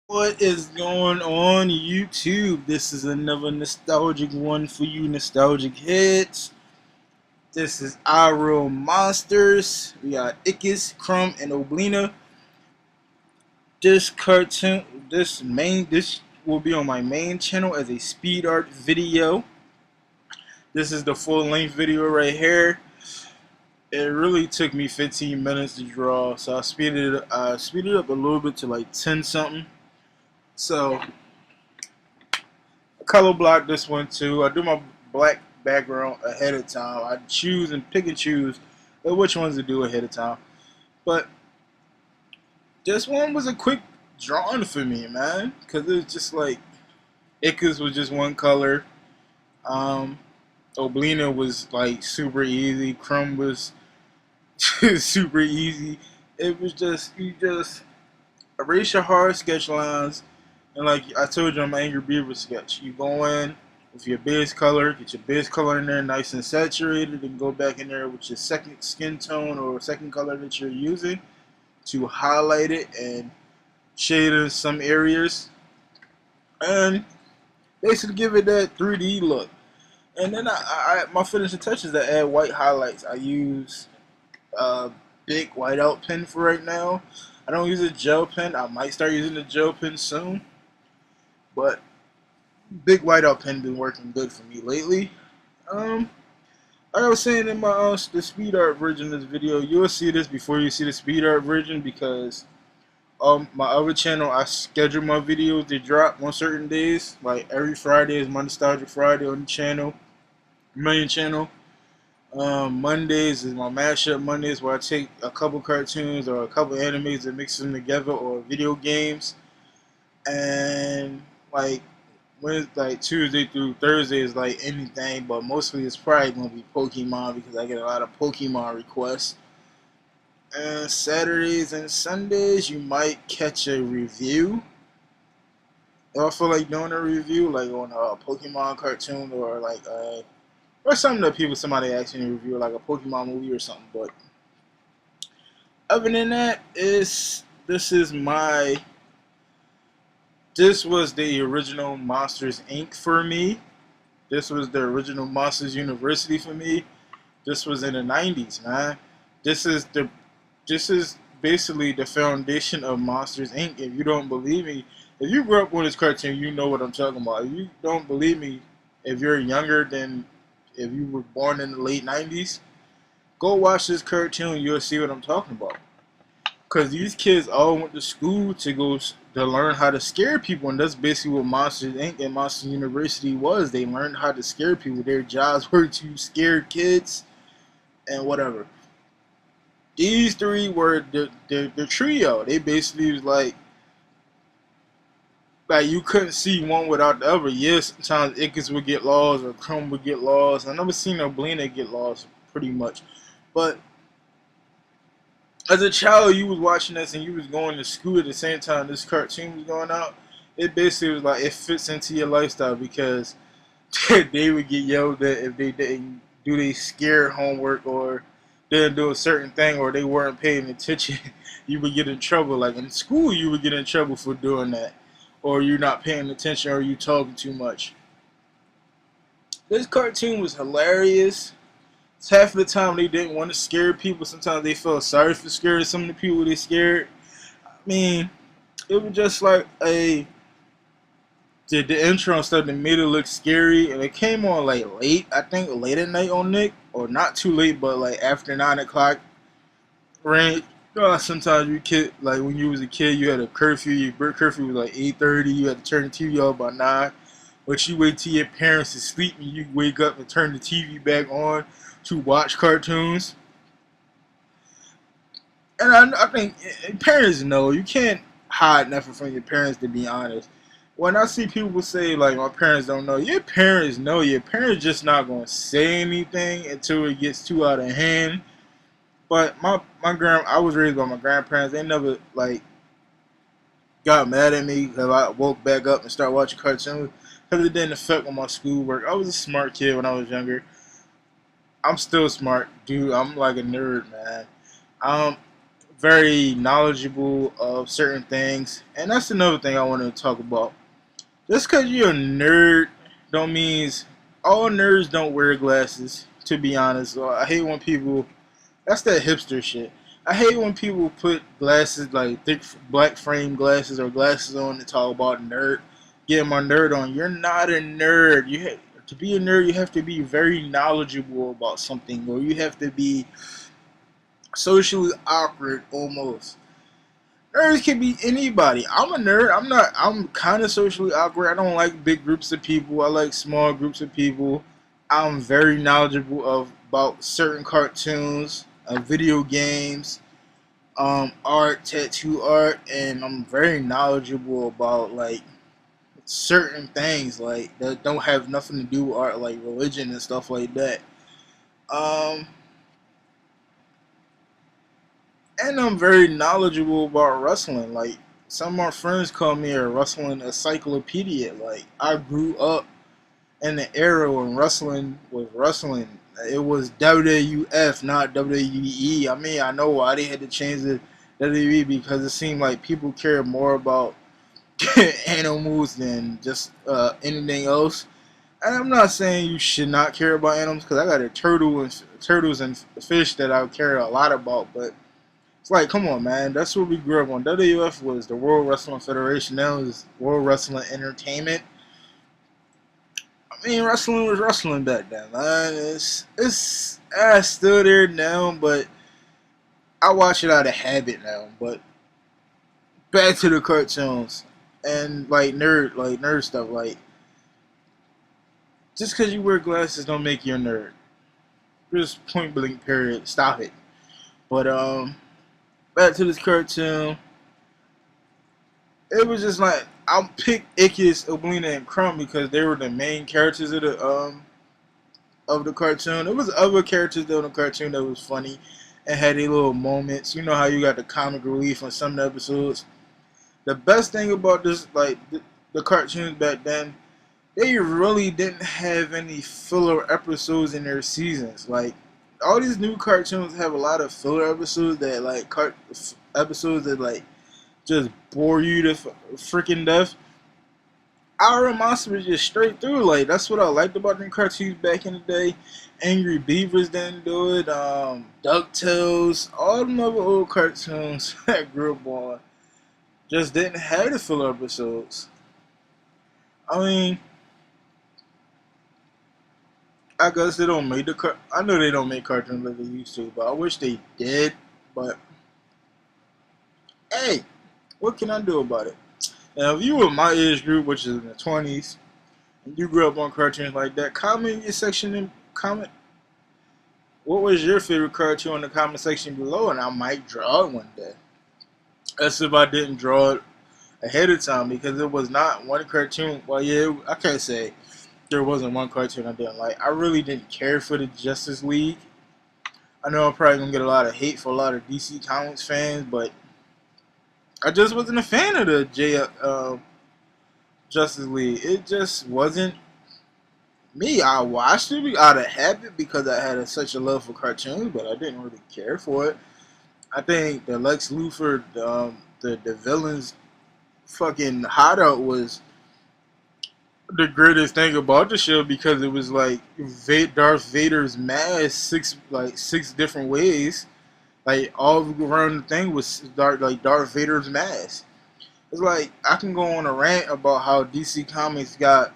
What is going on YouTube? This is another nostalgic one for you nostalgic heads. This is Aaahh Monsters. We got Ickis, Crumb, and Oblina. This will be on my main channel as a speed art video. This is the full length video right here. It really took me 15 minutes to draw, so I speeded up a little bit to like 10 something. So color block this one too. I do my black background ahead of time. I choose and pick and choose which ones to do ahead of time. But this one was a quick drawing for me, man, because it was just like Ickis was just one color. Oblina was like super easy. Crumb was super easy. It was just you just erase your hard sketch lines. And like I told you on my Angry Beaver sketch, you go in with your base color, get your base color in there nice and saturated, and go back in there with your second skin tone or second color that you're using to highlight it and shade in some areas. And basically give it that 3D look. And then my finishing touches that add white highlights. I use a big whiteout pen for right now. I don't use a gel pen. I might start using a gel pen soon. But big whiteout pen been working good for me lately. Like I was saying in my the speed art version of this video, you'll see this before you see the speed art version because my other channel I schedule my videos to drop on certain days. Like every Friday is my Nostalgic Friday on the channel, main channel. Mondays is my mashup Mondays where I take a couple cartoons or a couple animes and mix them together or video games. And like Tuesday through Thursday is like anything, but mostly it's probably gonna be Pokemon because I get a lot of Pokemon requests. And Saturdays and Sundays you might catch a review. If I feel like doing a review, like on a Pokemon cartoon or like or something that somebody asks me to review, like a Pokemon movie or something. But other than that, this was the original Monsters Inc. for me. This was the original Monsters University for me. This was in the 90s, man. This is basically the foundation of Monsters Inc. If you don't believe me, if you grew up with this cartoon, you know what I'm talking about. If you don't believe me, if you're younger than if you were born in the late 90s, go watch this cartoon. You'll see what I'm talking about. Because these kids all went to school to learn how to scare people, and that's basically what Monsters Inc. and Monsters University was. They learned how to scare people. Their jobs were to scare kids and whatever. These three were the trio. They basically was like you couldn't see one without the other. Yes, sometimes Ickis would get lost or Crumb would get lost. I never seen Oblina get lost pretty much, but as a child, you was watching this and you was going to school at the same time this cartoon was going out. It basically was like it fits into your lifestyle because they would get yelled at if they didn't do their scared homework or didn't do a certain thing or they weren't paying attention. You would get in trouble. Like in school, you would get in trouble for doing that, or you're not paying attention, or you talking too much. This cartoon was hilarious. Half of the time they didn't want to scare people. Sometimes they felt sorry for scaring some of the people they scared. I mean, it was just like the intro and stuff that made it look scary, and it came on like late. I think late at night on Nick, or not too late, but like after 9 o'clock range. You know, sometimes like when you was a kid, you had a curfew. Your curfew was like 8:30. You had to turn the TV off by 9. But you wait till your parents is asleep and you wake up and turn the TV back on to watch cartoons. And I think parents know you can't hide nothing from your parents, to be honest. When I see people say like my parents don't know, your parents know. Your parents just not gonna say anything until it gets too out of hand. But I was raised by my grandparents. They never like got mad at me because I woke back up and started watching cartoons because it didn't affect my schoolwork. I was a smart kid when I was younger. I'm still smart, dude. I'm like a nerd, man. Um, very knowledgeable of certain things, and that's another thing I want to talk about. Just because you're a nerd, don't means all nerds don't wear glasses. To be honest, so I hate when people. That's that hipster shit. I hate when people put glasses like thick black frame glasses or glasses on to talk about nerd. Getting my nerd on. You're not a nerd. To be a nerd, you have to be very knowledgeable about something, or you have to be socially awkward almost. Nerds can be anybody. I'm a nerd. I'm kind of socially awkward. I don't like big groups of people. I like small groups of people. I'm very knowledgeable about certain cartoons, video games, art, tattoo art, and I'm very knowledgeable about like certain things like that don't have nothing to do with art, like religion and stuff like that. Um, and I'm very knowledgeable about wrestling. Like some of my friends call me a wrestling encyclopedia. Like I grew up in the era when wrestling was wrestling. It was WWF, not WWE. I mean, I know why they had to change the WWE because it seemed like people care more about animals than just anything else. And I'm not saying you should not care about animals because I got a turtles and fish that I care a lot about. But it's like, come on, man, that's what we grew up on. WWF was the World Wrestling Federation. Now is World Wrestling Entertainment. I mean, wrestling was wrestling back then, man. It's still there now, but I watch it out of habit now. But back to the cartoons and like nerd stuff. Like just because you wear glasses don't make you a nerd. Just point blank. Period. Stop it. But back to this cartoon. It was just like I picked Ickis, Oblina, and Crumb because they were the main characters of the cartoon. There was other characters though in the cartoon that was funny and had their little moments. You know how you got the comic relief on some episodes. The best thing about this, like the cartoons back then, they really didn't have any filler episodes in their seasons. Like all these new cartoons have a lot of filler episodes that episodes that like just bore you to freaking death. Our Monster was just straight through. Like that's what I liked about them cartoons back in the day. Angry Beavers didn't do it. DuckTales, all them other old cartoons that grew up on just didn't have the filler episodes. I mean, I guess they don't make I know they don't make cartoons like they used to, but I wish they did. But hey, what can I do about it? Now, if you were my age group, which is in the 20s, and you grew up on cartoons like that, comment in your section and comment what was your favorite cartoon in the comment section below, and I might draw it one day. That's if I didn't draw it ahead of time, because it was not one cartoon. Well, yeah, I can't say there wasn't one cartoon I didn't like. I really didn't care for the Justice League. I know I'm probably going to get a lot of hate for a lot of DC Comics fans, but I just wasn't a fan of the Justice League. It just wasn't me. I watched it out of habit because I had such a love for cartoons, but I didn't really care for it. I think the Lex Luthor, the villain's fucking hideout was the greatest thing about the show because it was like Darth Vader's mask six different ways. Like all around the thing was Darth Vader's mask. It's like I can go on a rant about how DC Comics got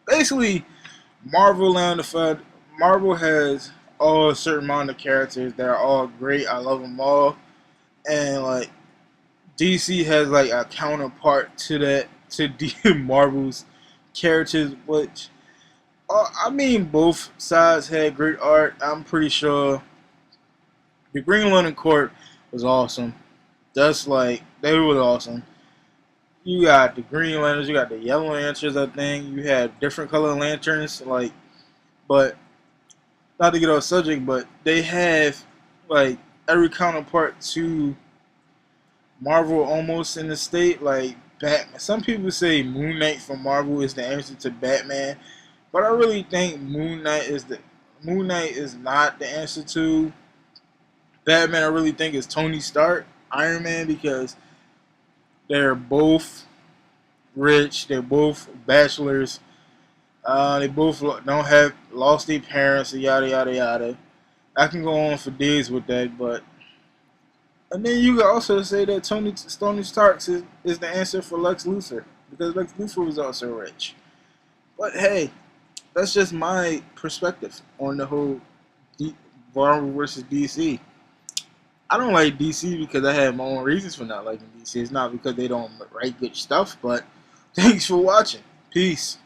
basically Marvel has all a certain amount of characters that are all great. I love them all, and like DC has like a counterpart to that to Marvel's characters, which I mean both sides had great art. I'm pretty sure the Green Lantern Corps was awesome. That's like they were awesome. You got the Green Lanterns, you got the Yellow Lanterns. I think you had different color lanterns, like, but not to get off subject, but they have like every counterpart to Marvel almost in the state. Like Batman. Some people say Moon Knight from Marvel is the answer to Batman, but I really think Moon Knight is not the answer to Batman, I really think, is Tony Stark. Iron Man, because they're both rich. They're both bachelors. They both don't have lost their parents. Yada yada yada. I can go on for days with that, but and then you could also say that Tony Stark is the answer for Lex Luthor, because Lex Luthor was also rich. But hey, that's just my perspective on the whole Marvel versus DC. I don't like DC because I have my own reasons for not liking DC. It's not because they don't write good stuff, but thanks for watching. Peace.